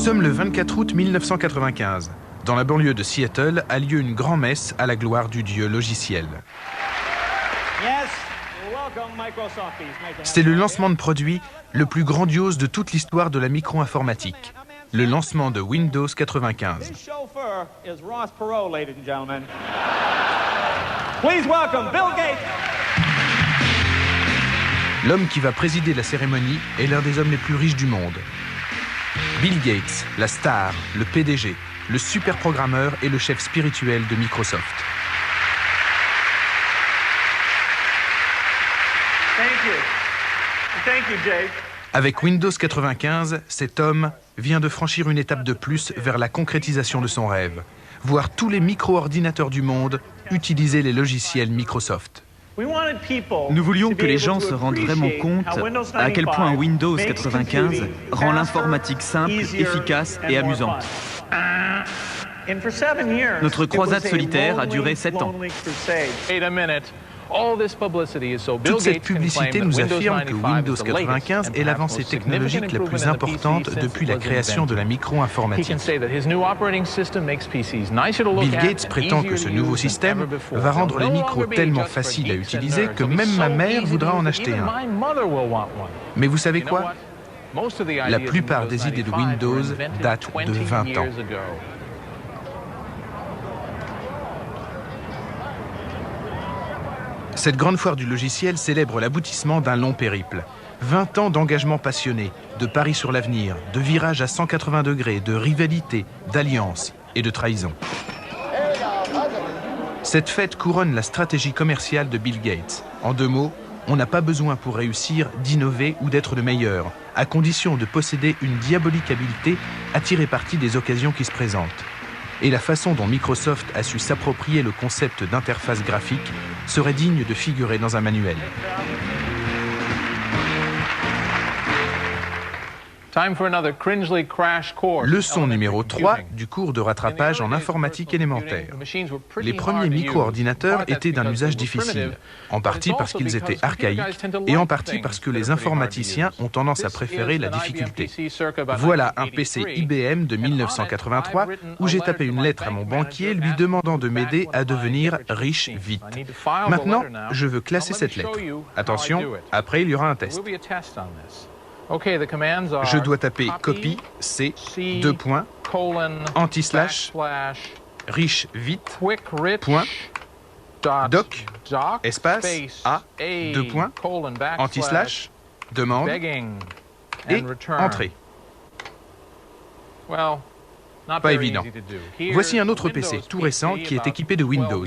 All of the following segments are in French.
sommes le 24 août 1995. Dans la banlieue de Seattle a lieu une grand-messe à la gloire du dieu logiciel. C'est le lancement de produit le plus grandiose de toute l'histoire de la micro-informatique. Le lancement de Windows 95. L'homme qui va présider la cérémonie est l'un des hommes les plus riches du monde. Bill Gates, la star, le PDG, le super programmeur et le chef spirituel de Microsoft. Thank you, Jay. Avec Windows 95, cet homme vient de franchir une étape de plus vers la concrétisation de son rêve. Voir tous les micro-ordinateurs du monde utiliser les logiciels Microsoft. Nous voulions que les gens se rendent vraiment compte à quel point Windows 95 rend l'informatique simple, efficace et amusante. Notre croisade solitaire a duré 7 ans. Toute cette publicité nous affirme que Windows 95 est l'avancée technologique la plus importante depuis la création de la micro-informatique. Bill Gates prétend que ce nouveau système va rendre les micros tellement faciles à utiliser que même ma mère voudra en acheter un. Mais vous savez quoi? La plupart des idées de Windows datent de 20 ans. Cette grande foire du logiciel célèbre l'aboutissement d'un long périple. 20 ans d'engagement passionné, de paris sur l'avenir, de virages à 180 degrés, de rivalité, d'alliance et de trahison. Cette fête couronne la stratégie commerciale de Bill Gates. En 2 mots, on n'a pas besoin pour réussir d'innover ou d'être le meilleur, à condition de posséder une diabolique habileté à tirer parti des occasions qui se présentent. Et la façon dont Microsoft a su s'approprier le concept d'interface graphique serait digne de figurer dans un manuel. Leçon numéro 3 du cours de rattrapage en informatique élémentaire. Les premiers micro-ordinateurs étaient d'un usage difficile, en partie parce qu'ils étaient archaïques et en partie parce que les informaticiens ont tendance à préférer la difficulté. Voilà un PC IBM de 1983 où j'ai tapé une lettre à mon banquier lui demandant de m'aider à devenir riche vite. Maintenant, je veux classer cette lettre. Attention, après il y aura un test. Je dois taper copy, C, 2 points, anti-slash, riche vite, point, doc, espace, A, 2 points, anti-slash, demande, et entrée. Pas évident. Voici un autre PC tout récent qui est équipé de Windows.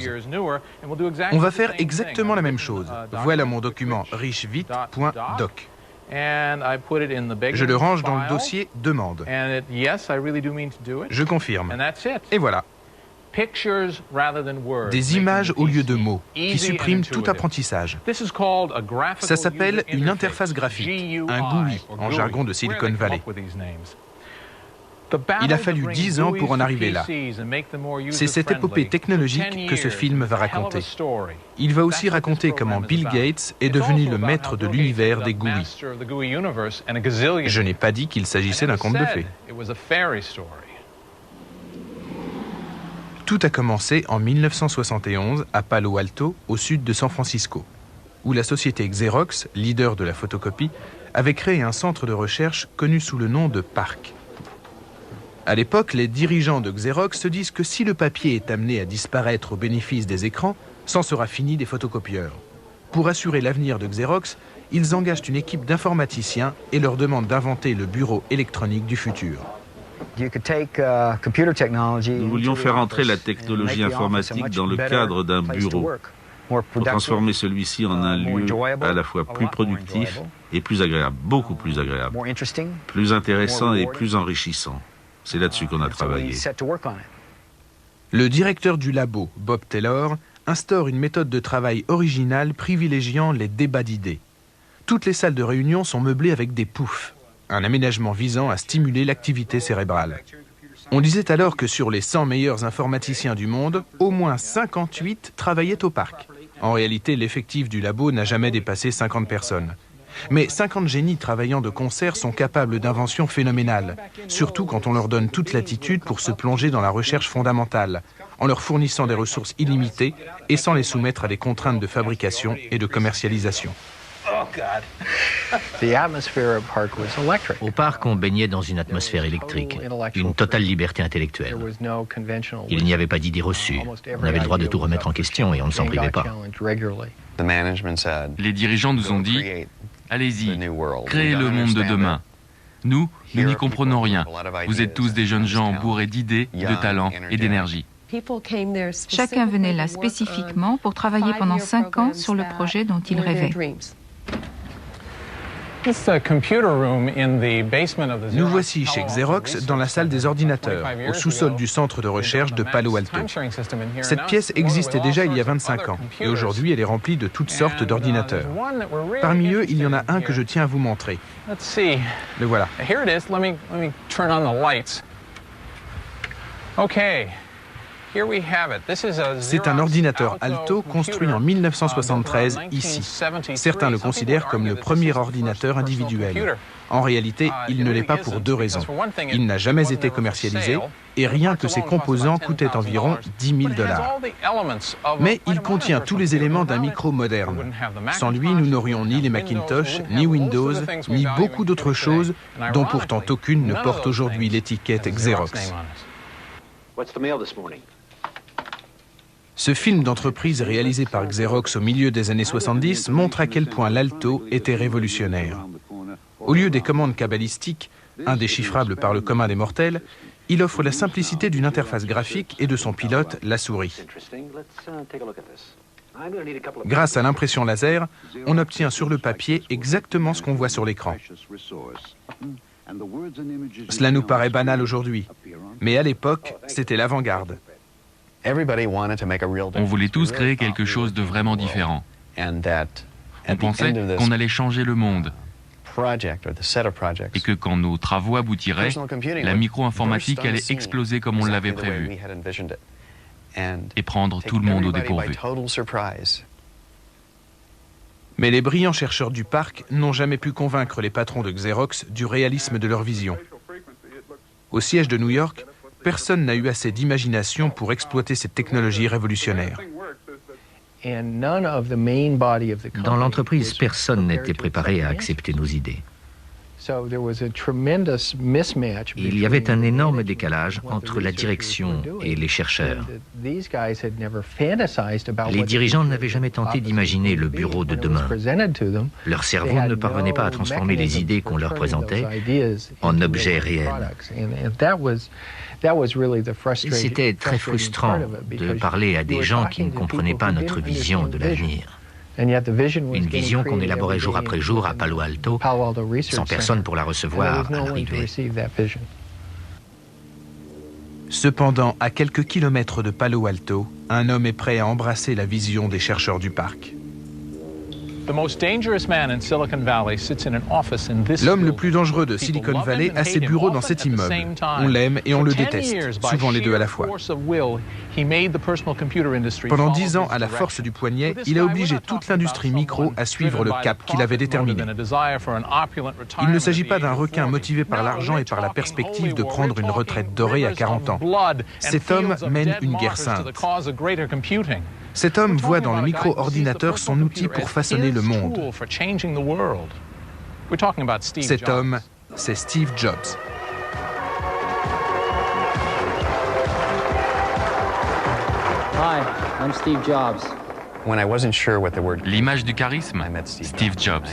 On va faire exactement la même chose. Voilà mon document richevite.doc. Je le range dans le dossier « Demande ». Je confirme. Et voilà. Des images au lieu de mots, qui suppriment tout apprentissage. Ça s'appelle une interface graphique, un GUI, en jargon de Silicon Valley. Il a fallu 10 ans pour en arriver là. C'est cette épopée technologique que ce film va raconter. Il va aussi raconter comment Bill Gates est devenu le maître de l'univers des GUI. Je n'ai pas dit qu'il s'agissait d'un conte de fées. Tout a commencé en 1971 à Palo Alto, au sud de San Francisco, où la société Xerox, leader de la photocopie, avait créé un centre de recherche connu sous le nom de PARC. À l'époque, les dirigeants de Xerox se disent que si le papier est amené à disparaître au bénéfice des écrans, c'en sera fini des photocopieurs. Pour assurer l'avenir de Xerox, ils engagent une équipe d'informaticiens et leur demandent d'inventer le bureau électronique du futur. Nous voulions faire entrer la technologie informatique dans le cadre d'un bureau pour transformer celui-ci en un lieu à la fois plus productif et plus agréable, beaucoup plus agréable, plus intéressant et plus enrichissant. C'est là-dessus qu'on a travaillé. Le directeur du labo, Bob Taylor, instaure une méthode de travail originale privilégiant les débats d'idées. Toutes les salles de réunion sont meublées avec des poufs, un aménagement visant à stimuler l'activité cérébrale. On disait alors que sur les 100 meilleurs informaticiens du monde, au moins 58 travaillaient au parc. En réalité, l'effectif du labo n'a jamais dépassé 50 personnes. Mais 50 génies travaillant de concert sont capables d'inventions phénoménales, surtout quand on leur donne toute latitude pour se plonger dans la recherche fondamentale, en leur fournissant des ressources illimitées et sans les soumettre à des contraintes de fabrication et de commercialisation. Au parc, on baignait dans une atmosphère électrique, une totale liberté intellectuelle. Il n'y avait pas d'idées reçues. On avait le droit de tout remettre en question et on ne s'en privait pas. Les dirigeants nous ont dit « Allez-y, créez le monde de demain. Nous n'y comprenons rien. Vous êtes tous des jeunes gens bourrés d'idées, de talent et d'énergie. » Chacun venait là spécifiquement pour travailler pendant 5 ans sur le projet dont il rêvait. Nous voici chez Xerox dans la salle des ordinateurs, au sous-sol du centre de recherche de Palo Alto. Cette pièce existait déjà il y a 25 ans et aujourd'hui elle est remplie de toutes sortes d'ordinateurs. Parmi eux, il y en a un que je tiens à vous montrer. Le voilà. C'est un ordinateur Alto construit en 1973 ici. Certains le considèrent comme le premier ordinateur individuel. En réalité, il ne l'est pas pour 2 raisons. Il n'a jamais été commercialisé et rien que ses composants coûtaient environ $10 000. Mais il contient tous les éléments d'un micro moderne. Sans lui, nous n'aurions ni les Macintosh, ni Windows, ni beaucoup d'autres choses dont pourtant aucune ne porte aujourd'hui l'étiquette Xerox. Ce film d'entreprise réalisé par Xerox au milieu des années 70 montre à quel point l'Alto était révolutionnaire. Au lieu des commandes cabalistiques, indéchiffrables par le commun des mortels, il offre la simplicité d'une interface graphique et de son pilote, la souris. Grâce à l'impression laser, on obtient sur le papier exactement ce qu'on voit sur l'écran. Cela nous paraît banal aujourd'hui, mais à l'époque, c'était l'avant-garde. On voulait tous créer quelque chose de vraiment différent. On pensait qu'on allait changer le monde et que quand nos travaux aboutiraient, la micro-informatique allait exploser comme on l'avait prévu et prendre tout le monde au dépourvu. Mais les brillants chercheurs du parc n'ont jamais pu convaincre les patrons de Xerox du réalisme de leur vision. Au siège de New York, personne n'a eu assez d'imagination pour exploiter cette technologie révolutionnaire. Dans l'entreprise, personne n'était préparé à accepter nos idées. Il y avait un énorme décalage entre la direction et les chercheurs. Les dirigeants n'avaient jamais tenté d'imaginer le bureau de demain. Leur cerveau ne parvenait pas à transformer les idées qu'on leur présentait en objets réels. C'était très frustrant de parler à des gens qui ne comprenaient pas notre vision de l'avenir. Une vision qu'on élaborait jour après jour à Palo Alto, sans personne pour la recevoir à l'arrivée. Cependant, à quelques kilomètres de Palo Alto, un homme est prêt à embrasser la vision des chercheurs du parc. L'homme le plus dangereux de Silicon Valley a ses bureaux dans cet immeuble. On l'aime et on le déteste, souvent les deux à la fois. Pendant 10 ans, à la force du poignet, il a obligé toute l'industrie micro à suivre le cap qu'il avait déterminé. Il ne s'agit pas d'un requin motivé par l'argent et par la perspective de prendre une retraite dorée à 40 ans. Cet homme mène une guerre sainte. Cet homme voit dans le micro-ordinateur son outil pour façonner le monde. Cet homme, c'est Steve Jobs. Hi, I'm Steve Jobs. L'image du charisme, Steve Jobs.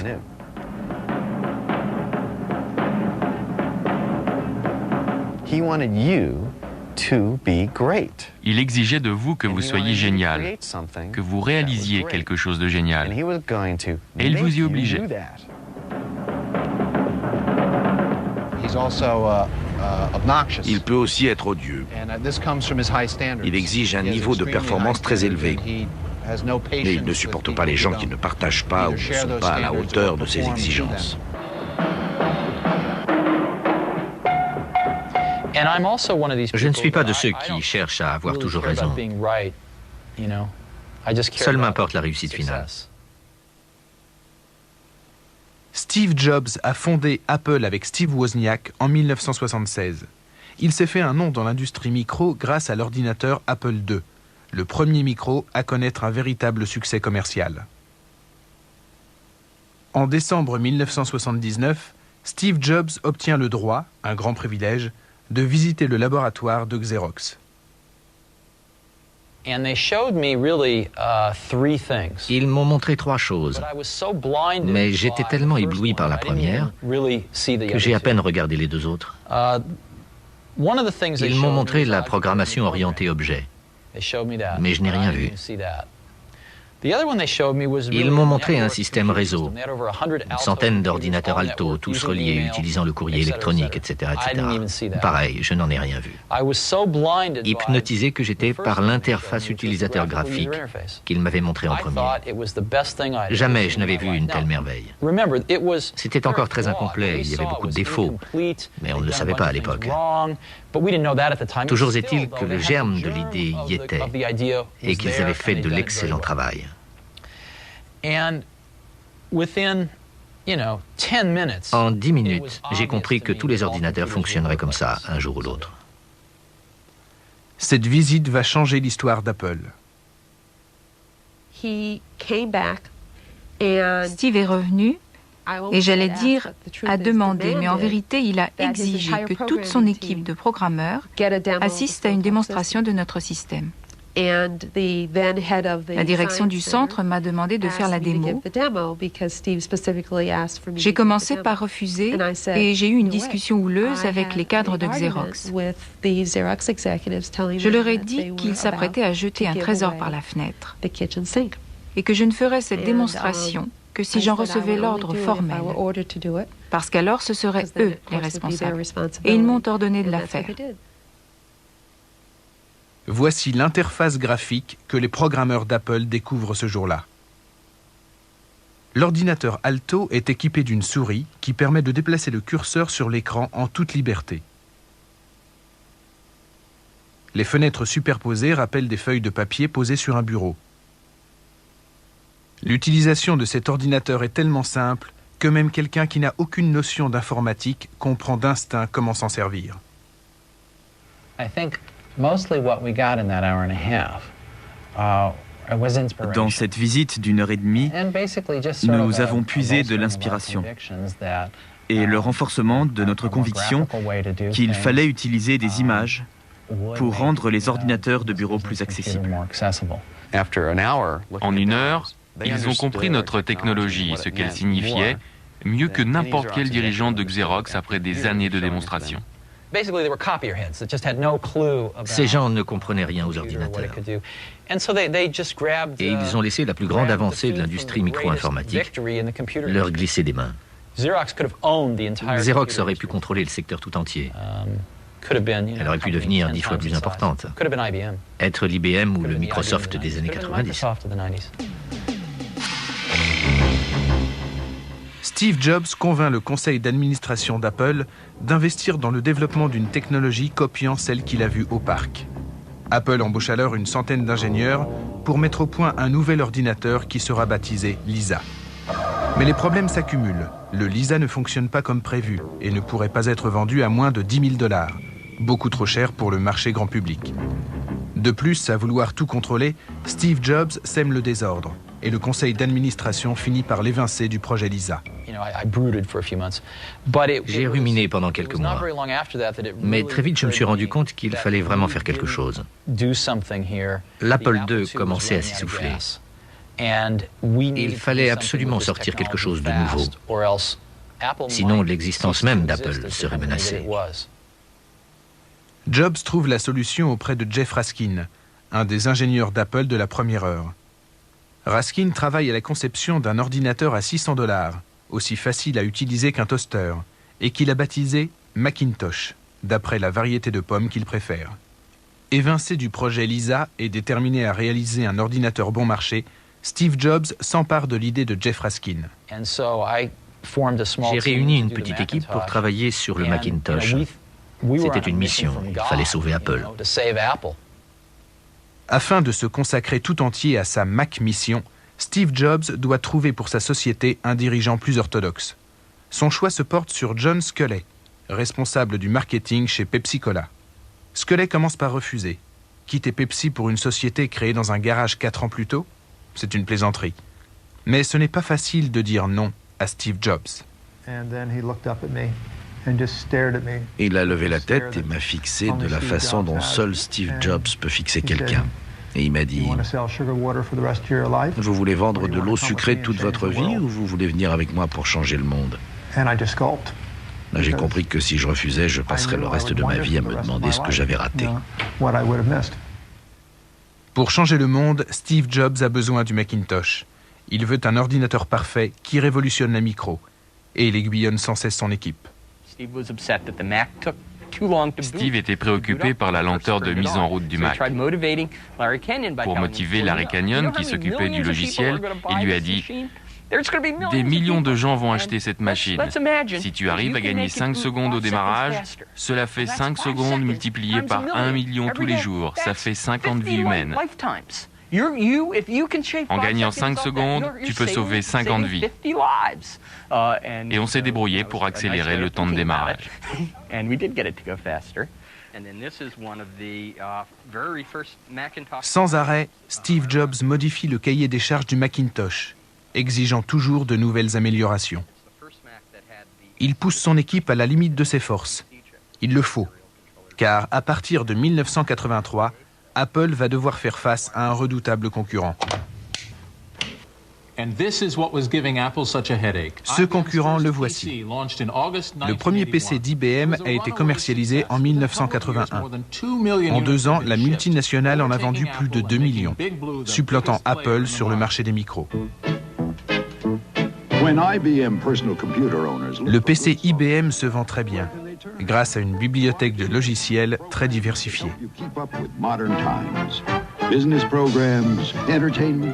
Il exigeait de vous que vous soyez génial, que vous réalisiez quelque chose de génial. Et il vous y obligeait. Il peut aussi être odieux. Il exige un niveau de performance très élevé. Mais il ne supporte pas les gens qui ne partagent pas ou ne sont pas à la hauteur de ses exigences. Je ne suis pas de ceux qui cherchent à avoir toujours raison. Seul m'importe la réussite finale. Steve Jobs a fondé Apple avec Steve Wozniak en 1976. Il s'est fait un nom dans l'industrie micro grâce à l'ordinateur Apple II, le premier micro à connaître un véritable succès commercial. En décembre 1979, Steve Jobs obtient le droit, un grand privilège, de visiter le laboratoire de Xerox. Ils m'ont montré 3 choses, mais j'étais tellement ébloui par la première que j'ai à peine regardé les 2 autres. Ils m'ont montré la programmation orientée objet, mais je n'ai rien vu. Ils m'ont montré un système réseau, une centaine d'ordinateurs Alto, tous reliés utilisant le courrier électronique, etc., etc. Pareil, je n'en ai rien vu. Hypnotisé que j'étais par l'interface utilisateur graphique qu'ils m'avaient montré en premier. Jamais je n'avais vu une telle merveille. C'était encore très incomplet, il y avait beaucoup de défauts, mais on ne le savait pas à l'époque. Toujours est-il que le germe de l'idée y était et qu'ils avaient fait de l'excellent travail. En 10 minutes, j'ai compris que tous les ordinateurs fonctionneraient comme ça, un jour ou l'autre. Cette visite va changer l'histoire d'Apple. Steve est revenu, et j'allais dire a demandé, mais en vérité, il a exigé que toute son équipe de programmeurs assiste à une démonstration de notre système. La direction du centre m'a demandé de faire la démo. J'ai commencé par refuser et j'ai eu une discussion houleuse avec les cadres de Xerox. Je leur ai dit qu'ils s'apprêtaient à jeter un trésor par la fenêtre et que je ne ferais cette démonstration que si j'en recevais l'ordre formel, parce qu'alors ce seraient eux les responsables. Et ils m'ont ordonné de la faire. Voici l'interface graphique que les programmeurs d'Apple découvrent ce jour-là. L'ordinateur Alto est équipé d'une souris qui permet de déplacer le curseur sur l'écran en toute liberté. Les fenêtres superposées rappellent des feuilles de papier posées sur un bureau. L'utilisation de cet ordinateur est tellement simple que même quelqu'un qui n'a aucune notion d'informatique comprend d'instinct comment s'en servir. Dans cette visite d'1 heure et demie, nous avons puisé de l'inspiration et le renforcement de notre conviction qu'il fallait utiliser des images pour rendre les ordinateurs de bureau plus accessibles. En 1 heure, ils ont compris notre technologie et ce qu'elle signifiait mieux que n'importe quel dirigeant de Xerox après des années de démonstration. Ces gens ne comprenaient rien aux ordinateurs. Et ils ont laissé la plus grande avancée de l'industrie micro-informatique leur glisser des mains. Xerox aurait pu contrôler le secteur tout entier. Elle aurait pu devenir 10 fois plus importante. Être l'IBM ou le Microsoft des années 90. Steve Jobs convainc le conseil d'administration d'Apple d'investir dans le développement d'une technologie copiant celle qu'il a vue au parc. Apple embauche alors une centaine d'ingénieurs pour mettre au point un nouvel ordinateur qui sera baptisé Lisa. Mais les problèmes s'accumulent. Le Lisa ne fonctionne pas comme prévu et ne pourrait pas être vendu à moins de $10 000, beaucoup trop cher pour le marché grand public. De plus, à vouloir tout contrôler, Steve Jobs sème le désordre et le conseil d'administration finit par l'évincer du projet Lisa. J'ai ruminé pendant quelques mois, mais très vite je me suis rendu compte qu'il fallait vraiment faire quelque chose. L'Apple II commençait à s'essouffler. Il fallait absolument sortir quelque chose de nouveau. Sinon, l'existence même d'Apple serait menacée. Jobs trouve la solution auprès de Jeff Raskin, un des ingénieurs d'Apple de la première heure. Raskin travaille à la conception d'un ordinateur à $600, aussi facile à utiliser qu'un toaster, et qu'il a baptisé Macintosh, d'après la variété de pommes qu'il préfère. Évincé du projet Lisa et déterminé à réaliser un ordinateur bon marché, Steve Jobs s'empare de l'idée de Jeff Raskin. J'ai réuni une petite équipe pour travailler sur le Macintosh. C'était une mission, il fallait sauver Apple. Afin de se consacrer tout entier à sa Mac mission, Steve Jobs doit trouver pour sa société un dirigeant plus orthodoxe. Son choix se porte sur John Sculley, responsable du marketing chez Pepsi-Cola. Sculley commence par refuser. Quitter Pepsi pour une société créée dans un garage 4 ans plus tôt, c'est une plaisanterie. Mais ce n'est pas facile de dire non à Steve Jobs. Il a levé la tête et m'a fixé de la façon dont seul Steve Jobs peut fixer quelqu'un. Et il m'a dit, vous voulez vendre de l'eau sucrée toute votre vie ou vous voulez venir avec moi pour changer le monde? Là, j'ai compris que si je refusais, je passerais le reste de ma vie à me demander ce que j'avais raté. Pour changer le monde, Steve Jobs a besoin du Macintosh. Il veut un ordinateur parfait qui révolutionne la micro. Et il aiguillonne sans cesse son équipe. Steve était préoccupé par la lenteur de mise en route du Mac. Pour motiver Larry Canyon, qui s'occupait du logiciel, il lui a dit « Des millions de gens vont acheter cette machine. Si tu arrives à gagner 5 secondes au démarrage, cela fait 5 secondes multipliées par 1 million tous les jours. Ça fait 50 vies humaines. En gagnant 5 secondes, tu peux sauver 50 vies. » Et on s'est débrouillé pour accélérer le temps de démarrage. Sans arrêt, Steve Jobs modifie le cahier des charges du Macintosh, exigeant toujours de nouvelles améliorations. Il pousse son équipe à la limite de ses forces. Il le faut, car à partir de 1983, Apple va devoir faire face à un redoutable concurrent. Ce concurrent, le voici. Le premier PC d'IBM a été commercialisé en 1981. En 2 ans, la multinationale en a vendu plus de 2 millions, supplantant Apple sur le marché des micros. Le PC IBM se vend très bien, grâce à une bibliothèque de logiciels très diversifiée.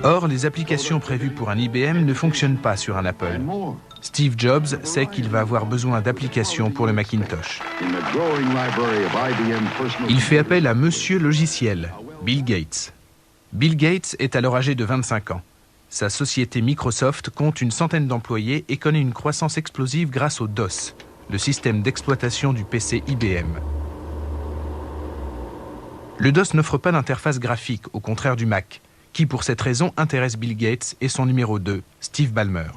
Or, les applications prévues pour un IBM ne fonctionnent pas sur un Apple. Steve Jobs sait qu'il va avoir besoin d'applications pour le Macintosh. Il fait appel à Monsieur Logiciel, Bill Gates. Bill Gates est alors âgé de 25 ans. Sa société Microsoft compte une centaine d'employés et connaît une croissance explosive grâce au DOS, le système d'exploitation du PC IBM. Le DOS n'offre pas d'interface graphique, au contraire du Mac, qui pour cette raison intéresse Bill Gates et son numéro 2, Steve Ballmer.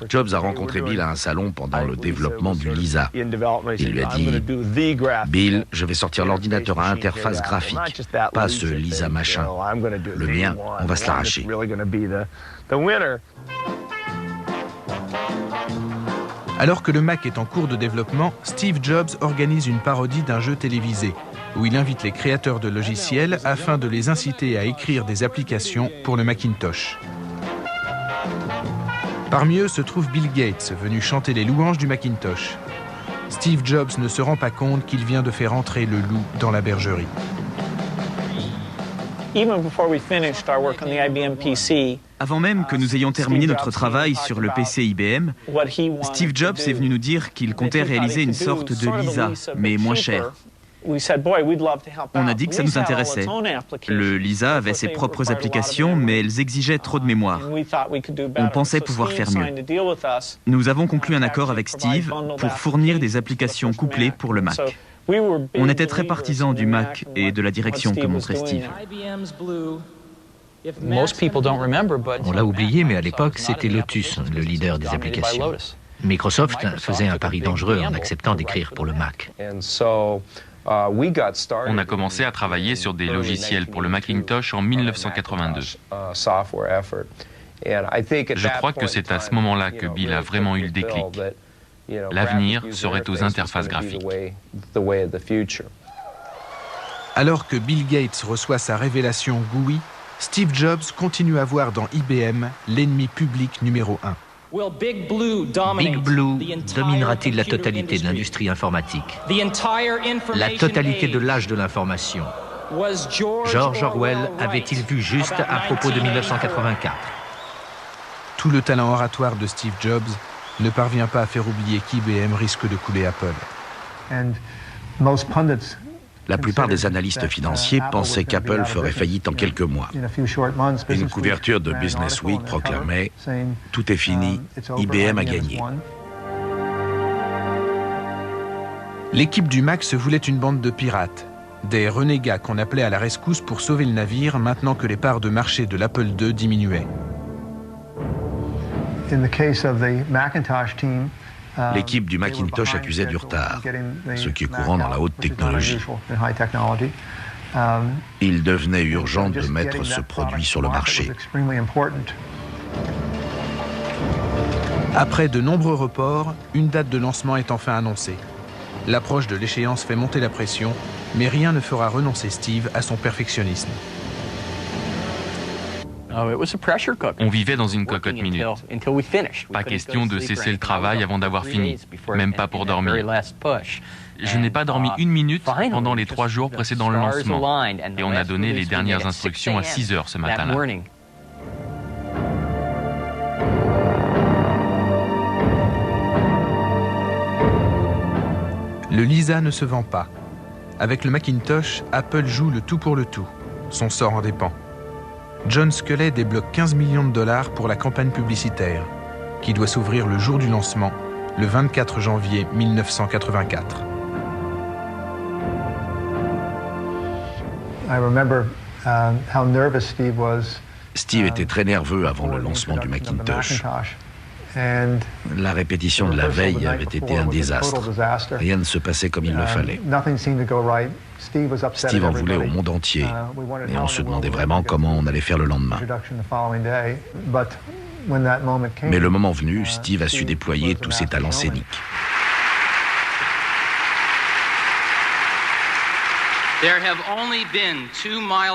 Jobs a rencontré Bill à un salon pendant le développement du Lisa. Il lui a dit « Bill, je vais sortir l'ordinateur à interface graphique, pas ce Lisa machin. Le mien, on va se l'arracher. » Alors que le Mac est en cours de développement, Steve Jobs organise une parodie d'un jeu télévisé, où il invite les créateurs de logiciels afin de les inciter à écrire des applications pour le Macintosh. Parmi eux se trouve Bill Gates, venu chanter les louanges du Macintosh. Steve Jobs ne se rend pas compte qu'il vient de faire entrer le loup dans la bergerie. Avant même que nous ayons terminé notre travail sur le PC IBM, Steve Jobs est venu nous dire qu'il comptait réaliser une sorte de Lisa, mais moins cher. On a dit que ça nous intéressait. Le Lisa avait ses propres applications, mais elles exigeaient trop de mémoire. On pensait pouvoir faire mieux. Nous avons conclu un accord avec Steve pour fournir des applications couplées pour le Mac. On était très partisans du Mac et de la direction que montrait Steve. On l'a oublié, mais à l'époque, c'était Lotus, le leader des applications. Microsoft faisait un pari dangereux en acceptant d'écrire pour le Mac. On a commencé à travailler sur des logiciels pour le Macintosh en 1982. Je crois que c'est à ce moment-là que Bill a vraiment eu le déclic. L'avenir serait aux interfaces graphiques. Alors que Bill Gates reçoit sa révélation GUI, Steve Jobs continue à voir dans IBM l'ennemi public numéro 1. Big Blue dominera-t-il la totalité de l'industrie informatique? La totalité de l'âge de l'information? George Orwell avait-il vu juste à propos de 1984? Tout le talent oratoire de Steve Jobs ne parvient pas à faire oublier qu'IBM risque de couler Apple. La plupart des analystes financiers pensaient qu'Apple ferait faillite en quelques mois. Une couverture de Business Week proclamait « Tout est fini, IBM a gagné ». L'équipe du Mac se voulait une bande de pirates, des renégats qu'on appelait à la rescousse pour sauver le navire maintenant que les parts de marché de l'Apple II diminuaient. L'équipe du Macintosh accusait du retard, ce qui est courant dans la haute technologie. Il devenait urgent de mettre ce produit sur le marché. Après de nombreux reports, une date de lancement est enfin annoncée. L'approche de l'échéance fait monter la pression, mais rien ne fera renoncer Steve à son perfectionnisme. On vivait dans une cocotte minute. Pas question de cesser le travail avant d'avoir fini, même pas pour dormir. Je n'ai pas dormi une minute pendant les 3 jours précédant le lancement, et on a donné les dernières instructions à 6 heures ce matin-là. Le Lisa ne se vend pas. Avec le Macintosh, Apple joue le tout pour le tout. Son sort en dépend. John Sculley débloque 15 millions de dollars pour la campagne publicitaire, qui doit s'ouvrir le jour du lancement, le 24 janvier 1984. Steve était très nerveux avant le lancement du Macintosh. La répétition de la veille avait été un désastre. Rien ne se passait comme il le fallait. Steve en voulait au monde entier, et on se demandait vraiment comment on allait faire le lendemain. Mais le moment venu, Steve a su déployer tous ses talents scéniques.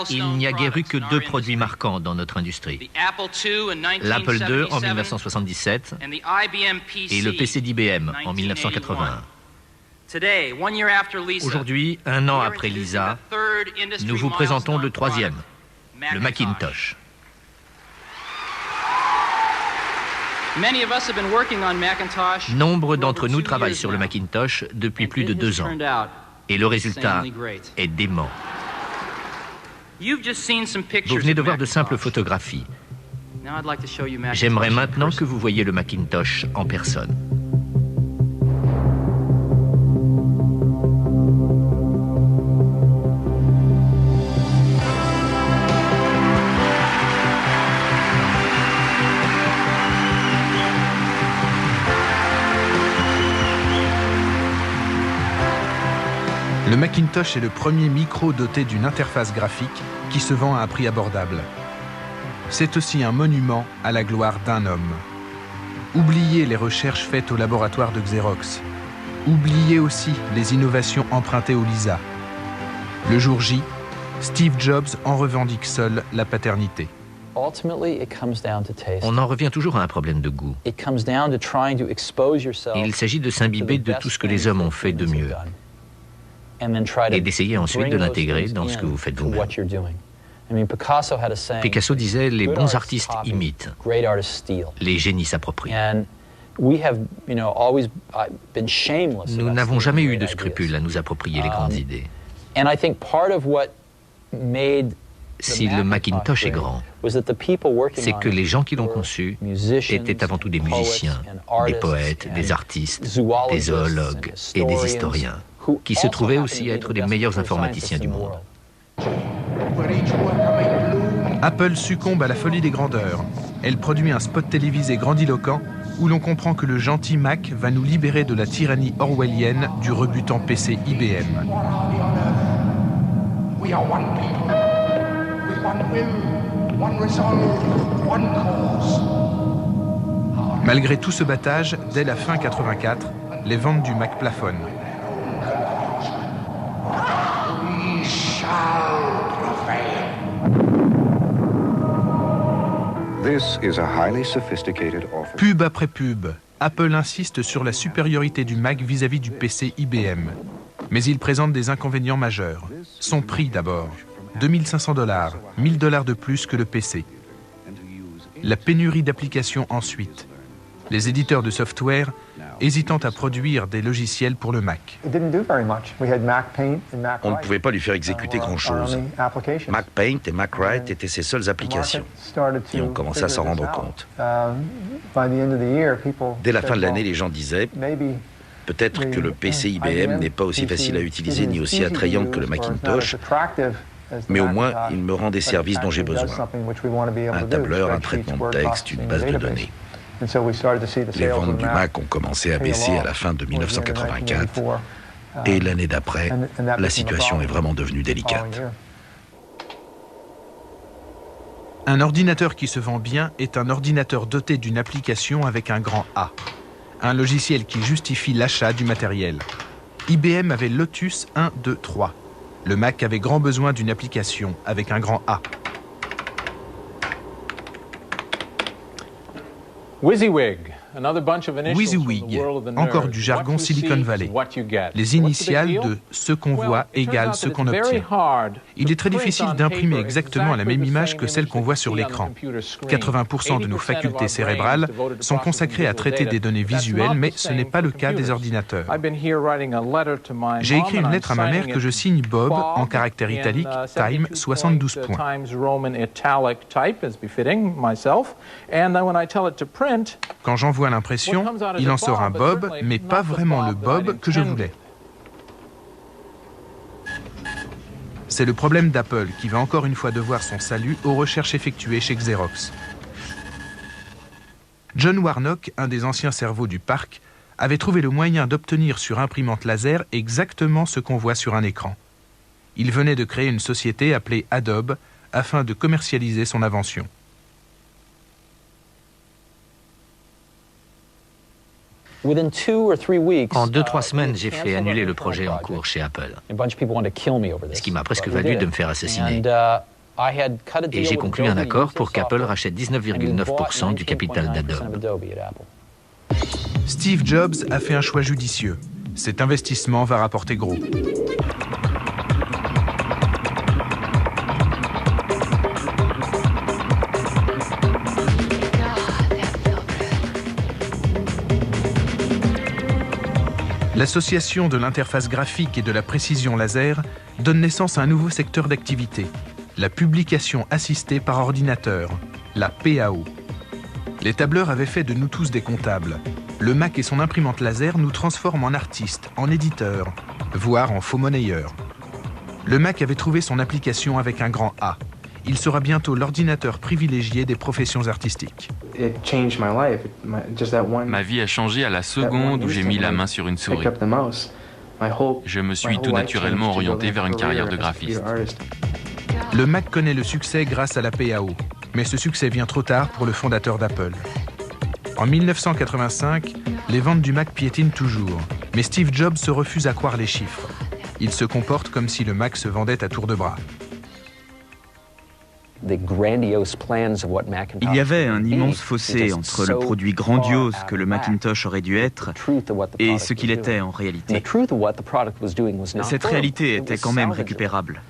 Il n'y a guère eu que 2 produits marquants dans notre industrie. L'Apple II en 1977 et le PC d'IBM en 1981. Aujourd'hui, 1 an après Lisa, nous vous présentons le 3e, le Macintosh. Nombre d'entre nous travaillent sur le Macintosh depuis plus de 2 ans. Et le résultat est dément. Vous venez de voir de simples photographies. J'aimerais maintenant que vous voyiez le Macintosh en personne. Le Macintosh est le premier micro doté d'une interface graphique qui se vend à un prix abordable. C'est aussi un monument à la gloire d'un homme. Oubliez les recherches faites au laboratoire de Xerox. Oubliez aussi les innovations empruntées au Lisa. Le jour J, Steve Jobs en revendique seul la paternité. On en revient toujours à un problème de goût. Il s'agit de s'imbiber de tout ce que les hommes ont fait de mieux et d'essayer ensuite de l'intégrer dans ce que vous faites vous-même. Picasso disait « Les bons artistes imitent, les génies s'approprient ». Nous n'avons jamais eu de scrupules à nous approprier les grandes idées. Si le Macintosh est grand, c'est que les gens qui l'ont conçu étaient avant tout des musiciens, des poètes, des artistes, des zoologues et des historiens, qui se trouvaient aussi être les meilleurs informaticiens du monde. Apple succombe à la folie des grandeurs. Elle produit un spot télévisé grandiloquent où l'on comprend que le gentil Mac va nous libérer de la tyrannie orwellienne du rebutant PC IBM. Malgré tout ce battage, dès la fin 84, les ventes du Mac plafonnent. Pub après pub, Apple insiste sur la supériorité du Mac vis-à-vis du PC IBM. Mais il présente des inconvénients majeurs. Son prix d'abord, $2 500, $1 000 de plus que le PC. La pénurie d'applications ensuite. les éditeurs de software hésitant à produire des logiciels pour le Mac. On ne pouvait pas lui faire exécuter grand-chose. MacPaint et MacWrite étaient ses seules applications. Et on commençait à s'en rendre compte. Dès la fin de l'année, les gens disaient « Peut-être que le PC IBM n'est pas aussi facile à utiliser ni aussi attrayant que le Macintosh, mais au moins il me rend des services dont j'ai besoin. Un tableur, un traitement de texte, une base de données. » Les ventes du Mac ont commencé à baisser à la fin de 1984 et l'année d'après, la situation est vraiment devenue délicate. Un ordinateur qui se vend bien est un ordinateur doté d'une application avec un grand A. Un logiciel qui justifie l'achat du matériel. IBM avait Lotus 1, 2, 3. Le Mac avait grand besoin d'une application avec un grand A. WYSIWYG, encore du jargon Silicon Valley. Les initiales de « ce qu'on voit égale ce qu'on obtient ». Il est très difficile d'imprimer exactement la même image que celle qu'on voit sur l'écran. 80% de nos facultés cérébrales sont consacrées à traiter des données visuelles, mais ce n'est pas le cas des ordinateurs. J'ai écrit une lettre à ma mère que je signe Bob en caractères italiques, Time, 72 points. Quand j'envoie l'impression, il en sort un Bob, mais pas vraiment le Bob que je voulais. C'est le problème d'Apple qui va encore une fois devoir son salut aux recherches effectuées chez Xerox. John Warnock, un des anciens cerveaux du parc, avait trouvé le moyen d'obtenir sur imprimante laser exactement ce qu'on voit sur un écran. Il venait de créer une société appelée Adobe afin de commercialiser son invention. En 2-3 semaines, j'ai fait annuler le projet en cours chez Apple, ce qui m'a presque valu de me faire assassiner. Et j'ai conclu un accord pour qu'Apple rachète 19,9% du capital d'Adobe. Steve Jobs a fait un choix judicieux. Cet investissement va rapporter gros. L'association de l'interface graphique et de la précision laser donne naissance à un nouveau secteur d'activité, la publication assistée par ordinateur, la PAO. Les tableurs avaient fait de nous tous des comptables. Le Mac et son imprimante laser nous transforment en artistes, en éditeurs, voire en faux monnayeurs. Le Mac avait trouvé son application avec un grand A. Il sera bientôt l'ordinateur privilégié des professions artistiques. Ma vie a changé à la seconde où j'ai mis la main sur une souris. Je me suis tout naturellement orienté vers une carrière de graphiste. Le Mac connaît le succès grâce à la PAO, mais ce succès vient trop tard pour le fondateur d'Apple. En 1985, les ventes du Mac piétinent toujours, mais Steve Jobs se refuse à croire les chiffres. Il se comporte comme si le Mac se vendait à tour de bras. Il y avait un immense fossé entre le produit grandiose que le Macintosh aurait dû être et ce qu'il était en réalité. Cette réalité était quand même récupérable.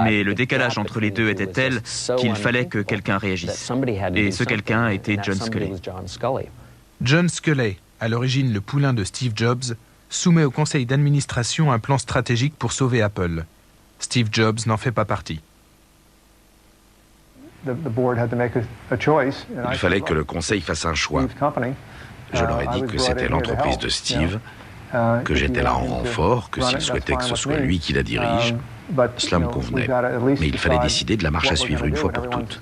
Mais le décalage entre les deux était tel qu'il fallait que quelqu'un réagisse. Et ce quelqu'un était John Sculley. John Sculley, à l'origine le poulain de Steve Jobs, soumet au conseil d'administration un plan stratégique pour sauver Apple. Steve Jobs n'en fait pas partie. Il fallait que le conseil fasse un choix. Je leur ai dit que c'était l'entreprise de Steve, que j'étais là en renfort, que s'il souhaitait que ce soit lui qui la dirige, cela me convenait. Mais il fallait décider de la marche à suivre une fois pour toutes.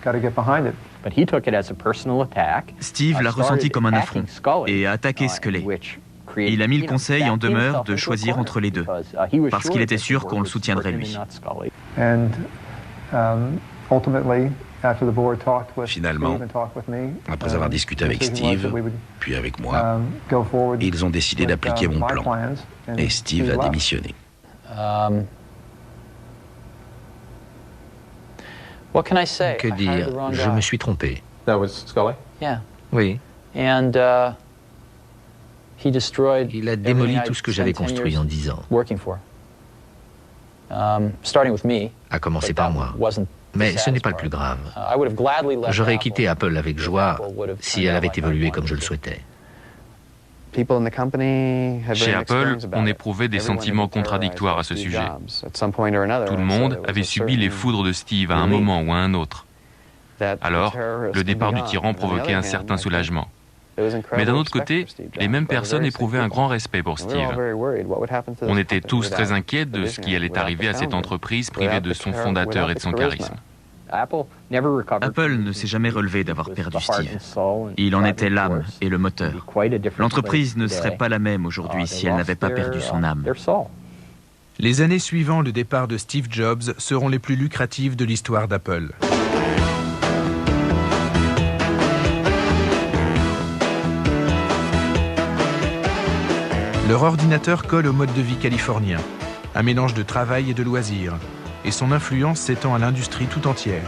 Steve l'a ressenti comme un affront et a attaqué Sculley. Il a mis le conseil en demeure de choisir entre les deux, parce qu'il était sûr qu'on le soutiendrait lui. Finalement, après avoir discuté avec Steve, puis avec moi, ils ont décidé d'appliquer mon plan. Et Steve a démissionné. Que dire? Je me suis trompé. Oui. Il a démoli tout ce que j'avais construit en 10 ans. À commencer par moi. Mais ce n'est pas le plus grave. J'aurais quitté Apple avec joie si elle avait évolué comme je le souhaitais. Chez Apple, on éprouvait des sentiments contradictoires à ce sujet. Tout le monde avait subi les foudres de Steve à un moment ou à un autre. Alors, le départ du tyran provoquait un certain soulagement. Mais d'un autre côté, les mêmes personnes éprouvaient un grand respect pour Steve. On était tous très inquiets de ce qui allait arriver à cette entreprise privée de son fondateur et de son charisme. Apple ne s'est jamais relevé d'avoir perdu Steve. Il en était l'âme et le moteur. L'entreprise ne serait pas la même aujourd'hui si elle n'avait pas perdu son âme. Les années suivant le départ de Steve Jobs seront les plus lucratives de l'histoire d'Apple. Leur ordinateur colle au mode de vie californien, un mélange de travail et de loisirs, et son influence s'étend à l'industrie tout entière.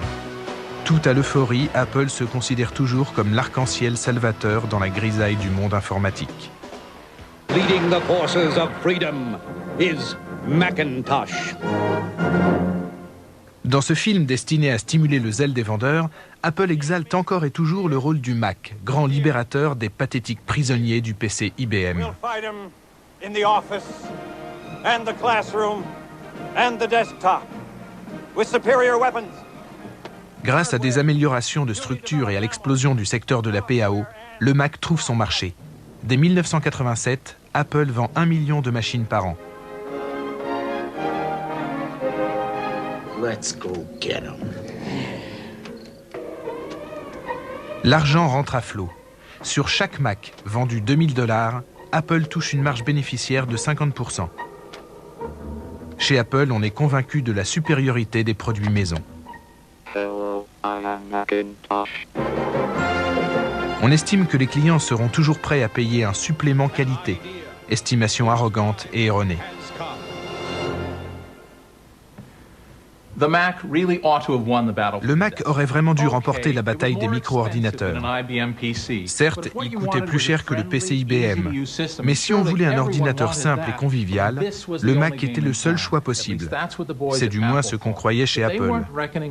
Tout à l'euphorie, Apple se considère toujours comme l'arc-en-ciel salvateur dans la grisaille du monde informatique. Leading the forces of freedom is Macintosh. Dans ce film destiné à stimuler le zèle des vendeurs, Apple exalte encore et toujours le rôle du Mac, grand libérateur des pathétiques prisonniers du PC IBM. We'll fight 'em in the office and the classroom and the desktop with superior weapons. Grâce à des améliorations de structure et à l'explosion du secteur de la PAO, le Mac trouve son marché. Dès 1987, Apple vend 1 million de machines par an. Let's go get 'em. L'argent rentre à flot. Sur chaque Mac vendu 2000 $, Apple touche une marge bénéficiaire de 50%. Chez Apple, on est convaincu de la supériorité des produits maison. On estime que les clients seront toujours prêts à payer un supplément qualité, estimation arrogante et erronée. Le Mac aurait vraiment dû remporter la bataille des micro-ordinateurs. Certes, il coûtait plus cher que le PC IBM, mais si on voulait un ordinateur simple et convivial, le Mac était le seul choix possible. C'est du moins ce qu'on croyait chez Apple.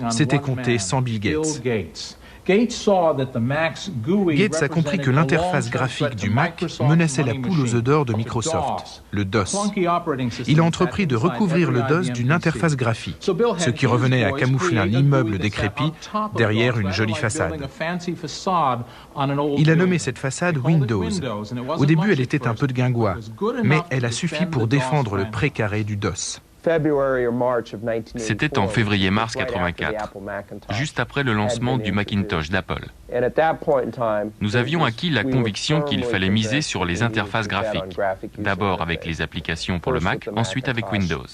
C'était compté sans Bill Gates. Gates a compris que l'interface graphique du Mac menaçait la poule aux œufs d'or de Microsoft, le DOS. Il a entrepris de recouvrir le DOS d'une interface graphique, ce qui revenait à camoufler un immeuble décrépit derrière une jolie façade. Il a nommé cette façade Windows. Au début, elle était un peu de guingois, mais elle a suffi pour défendre le précaré du DOS. C'était en février-mars 84, juste après le lancement du Macintosh d'Apple. Nous avions acquis la conviction qu'il fallait miser sur les interfaces graphiques, d'abord avec les applications pour le Mac, ensuite avec Windows.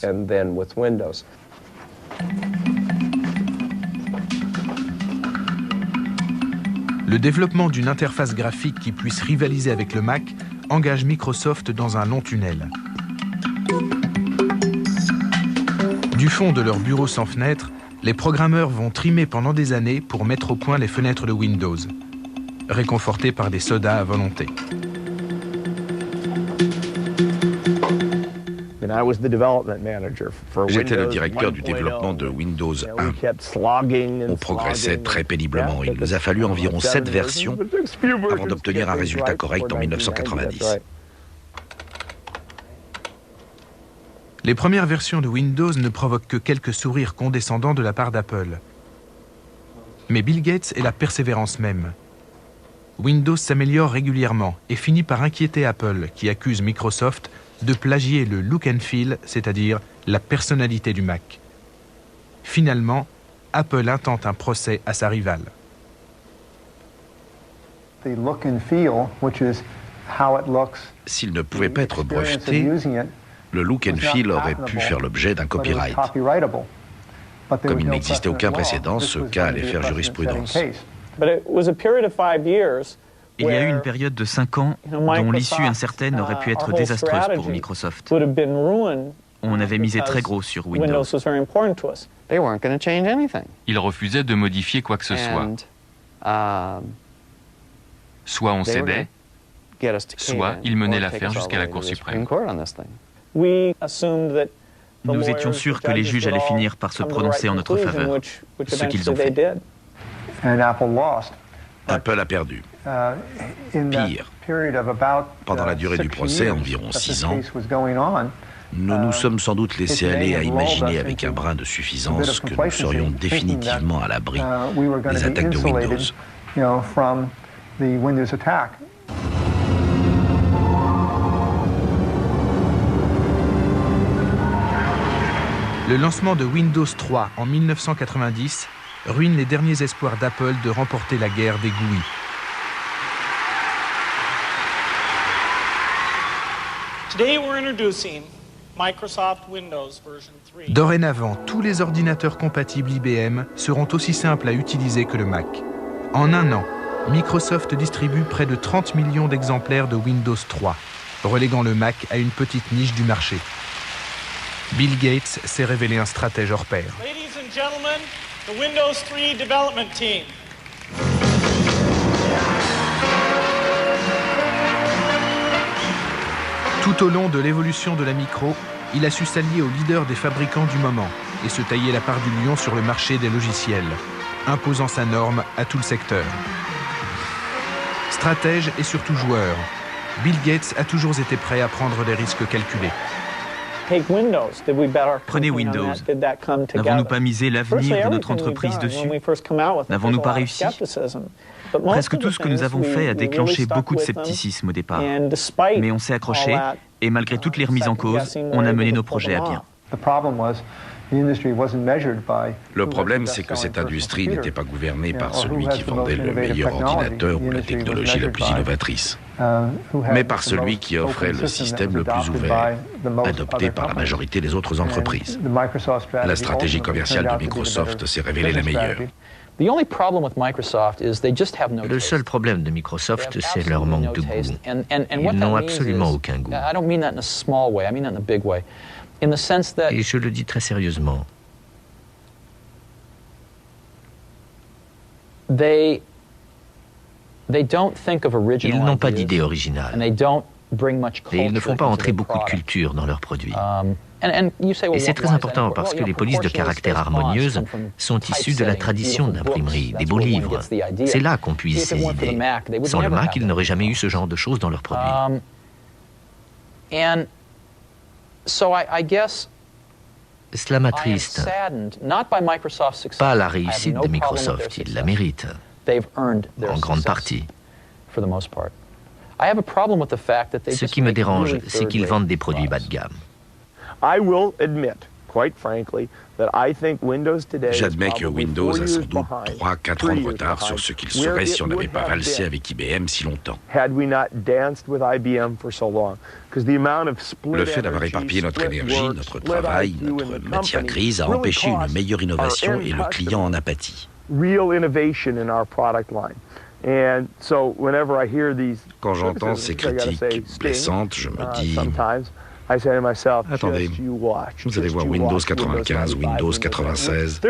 Le développement d'une interface graphique qui puisse rivaliser avec le Mac engage Microsoft dans un long tunnel. Du fond de leur bureau sans fenêtre, les programmeurs vont trimer pendant des années pour mettre au point les fenêtres de Windows, réconfortés par des sodas à volonté. J'étais le directeur du développement de Windows 1. On progressait très péniblement. Il nous a fallu environ 7 versions avant d'obtenir un résultat correct en 1990. Les premières versions de Windows ne provoquent que quelques sourires condescendants de la part d'Apple. Mais Bill Gates est la persévérance même. Windows s'améliore régulièrement et finit par inquiéter Apple, qui accuse Microsoft de plagier le look and feel, c'est-à-dire la personnalité du Mac. Finalement, Apple intente un procès à sa rivale. S'il ne pouvait pas être breveté, le look and feel aurait pu faire l'objet d'un copyright. Comme il n'existait aucun précédent, ce cas allait faire jurisprudence. Il y a eu une période de 5 ans dont l'issue incertaine aurait pu être désastreuse pour Microsoft. On avait misé très gros sur Windows. Ils refusaient de modifier quoi que ce soit. Soit on cédait, soit ils menaient l'affaire jusqu'à la Cour suprême. Nous étions sûrs que les juges allaient finir par se prononcer en notre faveur, ce qu'ils ont fait. Apple a perdu. Pire, pendant la durée du procès, environ 6 ans, nous nous sommes sans doute laissés aller à imaginer avec un brin de suffisance que nous serions définitivement à l'abri des attaques de Windows. Le lancement de Windows 3 en 1990 ruine les derniers espoirs d'Apple de remporter la guerre des GUI. Dorénavant, tous les ordinateurs compatibles IBM seront aussi simples à utiliser que le Mac. En un an, Microsoft distribue près de 30 millions d'exemplaires de Windows 3, reléguant le Mac à une petite niche du marché. Bill Gates s'est révélé un stratège hors pair. Ladies and gentlemen, the Windows 3 development team. Tout au long de l'évolution de la micro, il a su s'allier aux leaders des fabricants du moment et se tailler la part du lion sur le marché des logiciels, imposant sa norme à tout le secteur. Stratège et surtout joueur, Bill Gates a toujours été prêt à prendre des risques calculés. Prenez Windows. N'avons-nous pas misé l'avenir de notre entreprise dessus? N'avons-nous pas réussi? Presque tout ce que nous avons fait a déclenché beaucoup de scepticisme au départ. Mais on s'est accroché et malgré toutes les remises en cause, on a mené nos projets à bien. Le problème, c'est que cette industrie n'était pas gouvernée par celui qui vendait le meilleur ordinateur ou la technologie la plus innovatrice, mais par celui qui offrait le système le plus ouvert, adopté par la majorité des autres entreprises. La stratégie commerciale de Microsoft s'est révélée la meilleure. Le seul problème de Microsoft, c'est leur manque de goût. Ils n'ont absolument aucun goût. Et je le dis très sérieusement. Ils n'ont pas d'idée originale. Et ils ne font pas entrer beaucoup de culture dans leurs produits. Et c'est très important parce que les polices de caractère harmonieuses sont issues de la tradition de l'imprimerie, des beaux livres. C'est là qu'on puise ces idées. Sans le Mac, ils n'auraient jamais eu ce genre de choses dans leurs produits. Cela m'attriste. Pas la réussite de Microsoft, ils la méritent, en grande partie. Ce qui me dérange, c'est qu'ils vendent des produits bas de gamme. J'admets que Windows a sans doute 3-4 ans de retard sur ce qu'il serait si on n'avait pas valsé avec IBM si longtemps. Le fait d'avoir éparpillé notre énergie, notre travail, notre matière grise a empêché une meilleure innovation et le client en a pâti. Quand j'entends ces critiques blessantes, je me dis... Attendez, vous allez voir Windows 95, Windows 96.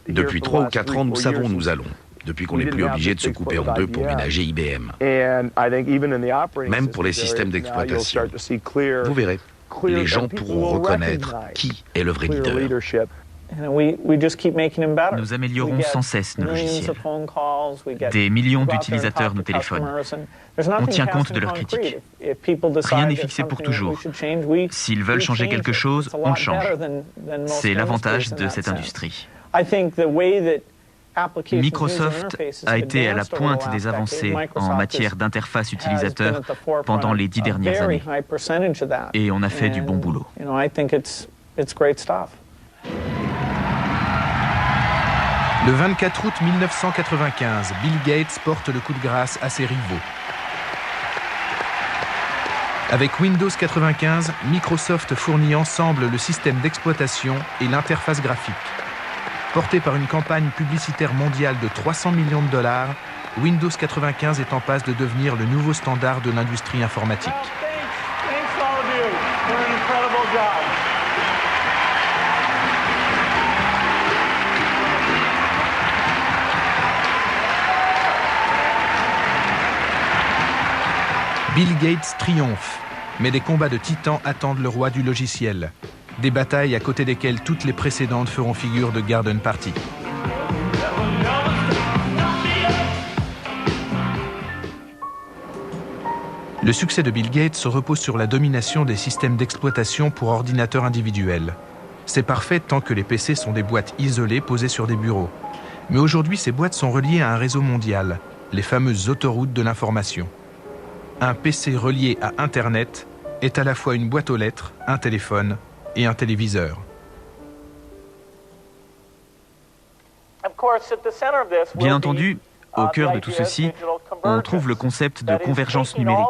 Depuis 3 ou 4 ans, nous savons où nous allons, depuis qu'on n'est plus obligé de se couper en deux pour ménager IBM. Même pour les systèmes d'exploitation. Vous verrez, les gens pourront reconnaître qui est le vrai leader. Nous améliorons sans cesse nos logiciels. Des millions d'utilisateurs nous téléphonent. On tient compte de leurs critiques. Rien n'est fixé pour toujours. S'ils veulent changer quelque chose, on le change. C'est l'avantage de cette industrie. Microsoft a été à la pointe des avancées en matière d'interface utilisateur pendant les 10 dernières années. Et on a fait du bon boulot. Le 24 août 1995, Bill Gates porte le coup de grâce à ses rivaux. Avec Windows 95, Microsoft fournit ensemble le système d'exploitation et l'interface graphique. Porté par une campagne publicitaire mondiale de 300 millions de dollars, Windows 95 est en passe de devenir le nouveau standard de l'industrie informatique. Bill Gates triomphe, mais des combats de titans attendent le roi du logiciel. Des batailles à côté desquelles toutes les précédentes feront figure de garden party. Le succès de Bill Gates repose sur la domination des systèmes d'exploitation pour ordinateurs individuels. C'est parfait tant que les PC sont des boîtes isolées posées sur des bureaux. Mais aujourd'hui, ces boîtes sont reliées à un réseau mondial, les fameuses autoroutes de l'information. Un PC relié à Internet est à la fois une boîte aux lettres, un téléphone et un téléviseur. Bien entendu, au cœur de tout ceci, on trouve le concept de convergence numérique,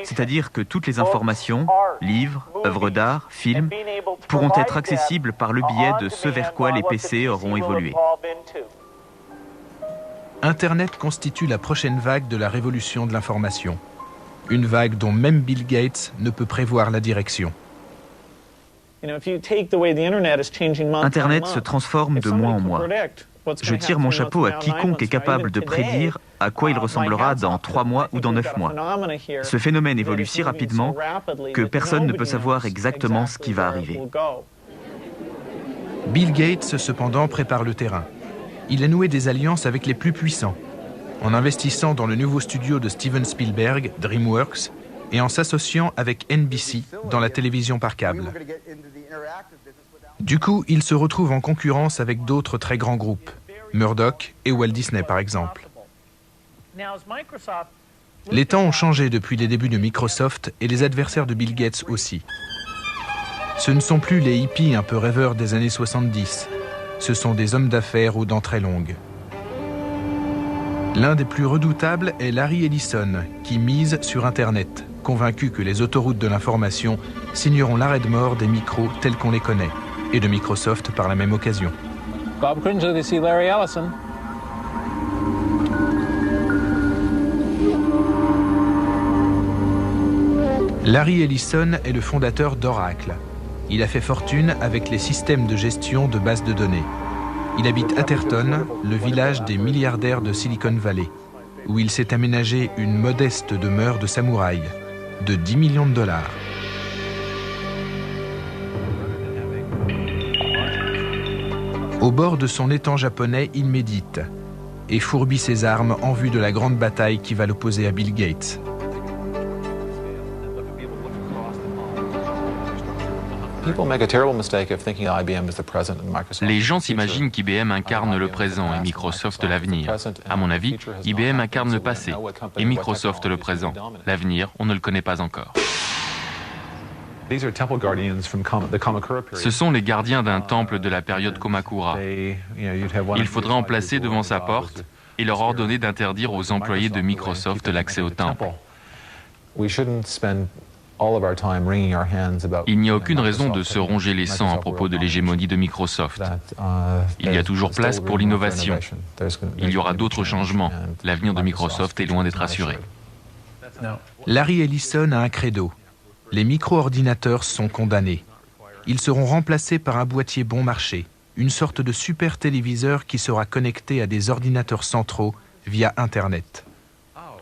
c'est-à-dire que toutes les informations, livres, œuvres d'art, films, pourront être accessibles par le biais de ce vers quoi les PC auront évolué. Internet constitue la prochaine vague de la révolution de l'information. Une vague dont même Bill Gates ne peut prévoir la direction. Internet se transforme de mois en mois. Je tire mon chapeau à quiconque est capable de prédire à quoi il ressemblera dans 3 mois ou dans 9 mois. Ce phénomène évolue si rapidement que personne ne peut savoir exactement ce qui va arriver. Bill Gates, cependant, prépare le terrain. Il a noué des alliances avec les plus puissants, en investissant dans le nouveau studio de Steven Spielberg, DreamWorks, et en s'associant avec NBC dans la télévision par câble. Du coup, il se retrouve en concurrence avec d'autres très grands groupes, Murdoch et Walt Disney par exemple. Les temps ont changé depuis les débuts de Microsoft et les adversaires de Bill Gates aussi. Ce ne sont plus les hippies un peu rêveurs des années 70, ce sont des hommes d'affaires aux dents très longues. L'un des plus redoutables est Larry Ellison, qui mise sur Internet, convaincu que les autoroutes de l'information signeront l'arrêt de mort des micros tels qu'on les connaît, et de Microsoft par la même occasion. Bob Cringer, this is Larry Ellison. Larry Ellison est le fondateur d'Oracle. Il a fait fortune avec les systèmes de gestion de bases de données. Il habite Atherton, le village des milliardaires de Silicon Valley, où il s'est aménagé une modeste demeure de samouraï, de 10 millions de dollars. Au bord de son étang japonais, il médite et fourbit ses armes en vue de la grande bataille qui va l'opposer à Bill Gates. Les gens s'imaginent qu'IBM incarne le présent et Microsoft l'avenir. À mon avis, IBM incarne le passé et Microsoft le présent. L'avenir, on ne le connaît pas encore. Ce sont les gardiens d'un temple de la période Kamakura. Il faudrait en placer devant sa porte et leur ordonner d'interdire aux employés de Microsoft l'accès au temple. Il n'y a aucune raison de se ronger les sangs à propos de l'hégémonie de Microsoft. Il y a toujours place pour l'innovation. Il y aura d'autres changements. L'avenir de Microsoft est loin d'être assuré. Larry Ellison a un credo. Les micro-ordinateurs sont condamnés. Ils seront remplacés par un boîtier bon marché, une sorte de super téléviseur qui sera connecté à des ordinateurs centraux via Internet.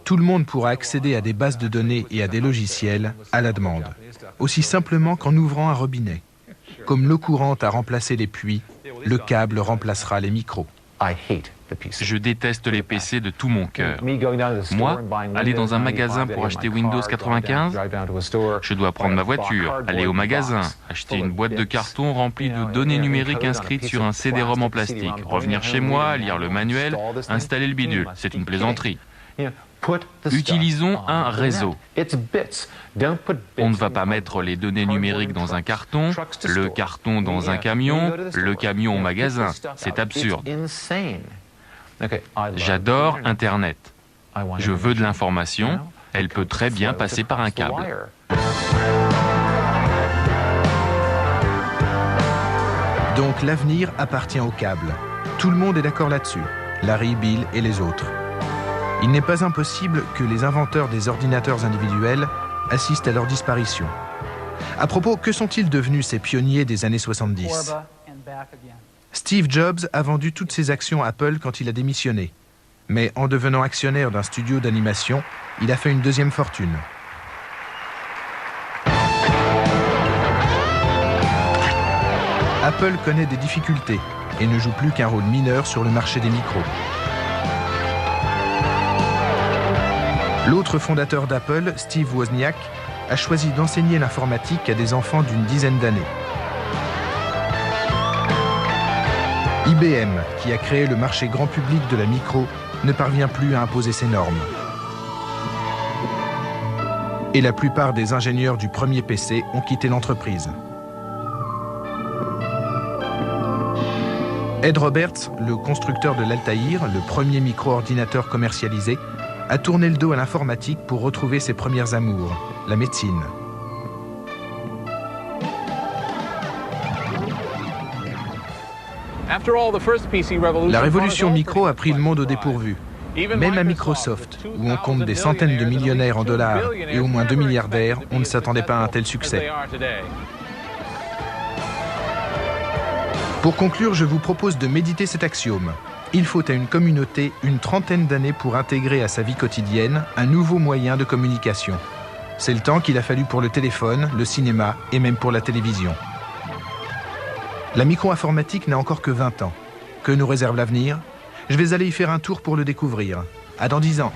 Tout le monde pourra accéder à des bases de données et à des logiciels à la demande, aussi simplement qu'en ouvrant un robinet. Comme l'eau courante a remplacé les puits, le câble remplacera les micros. Je déteste les PC de tout mon cœur. Moi, aller dans un magasin pour acheter Windows 95, je dois prendre ma voiture, aller au magasin, acheter une boîte de carton remplie de données numériques inscrites sur un CD-ROM en plastique, revenir chez moi, lire le manuel, installer le bidule. C'est une plaisanterie. Utilisons un réseau. On ne va pas mettre les données numériques dans un carton, le carton dans un camion, le camion au magasin. C'est absurde. J'adore Internet. Je veux de l'information. Elle peut très bien passer par un câble. Donc l'avenir appartient au câble. Tout le monde est d'accord là-dessus. Larry, Bill et les autres. Il n'est pas impossible que les inventeurs des ordinateurs individuels assistent à leur disparition. À propos, que sont-ils devenus ces pionniers des années 70 ? Steve Jobs a vendu toutes ses actions Apple quand il a démissionné. Mais en devenant actionnaire d'un studio d'animation, il a fait une deuxième fortune. Apple connaît des difficultés et ne joue plus qu'un rôle mineur sur le marché des micros. L'autre fondateur d'Apple, Steve Wozniak, a choisi d'enseigner l'informatique à des enfants d'une dizaine d'années. IBM, qui a créé le marché grand public de la micro, ne parvient plus à imposer ses normes. Et la plupart des ingénieurs du premier PC ont quitté l'entreprise. Ed Roberts, le constructeur de l'Altaïr, le premier micro-ordinateur commercialisé, a tourné le dos à l'informatique pour retrouver ses premières amours, la médecine. La révolution micro a pris le monde au dépourvu. Même à Microsoft, où on compte des centaines de millionnaires en dollars et au moins 2 milliardaires, on ne s'attendait pas à un tel succès. Pour conclure, je vous propose de méditer cet axiome. Il faut à une communauté une trentaine d'années pour intégrer à sa vie quotidienne un nouveau moyen de communication. C'est le temps qu'il a fallu pour le téléphone, le cinéma et même pour la télévision. La micro-informatique n'a encore que 20 ans. Que nous réserve l'avenir ? Je vais aller y faire un tour pour le découvrir. À dans 10 ans.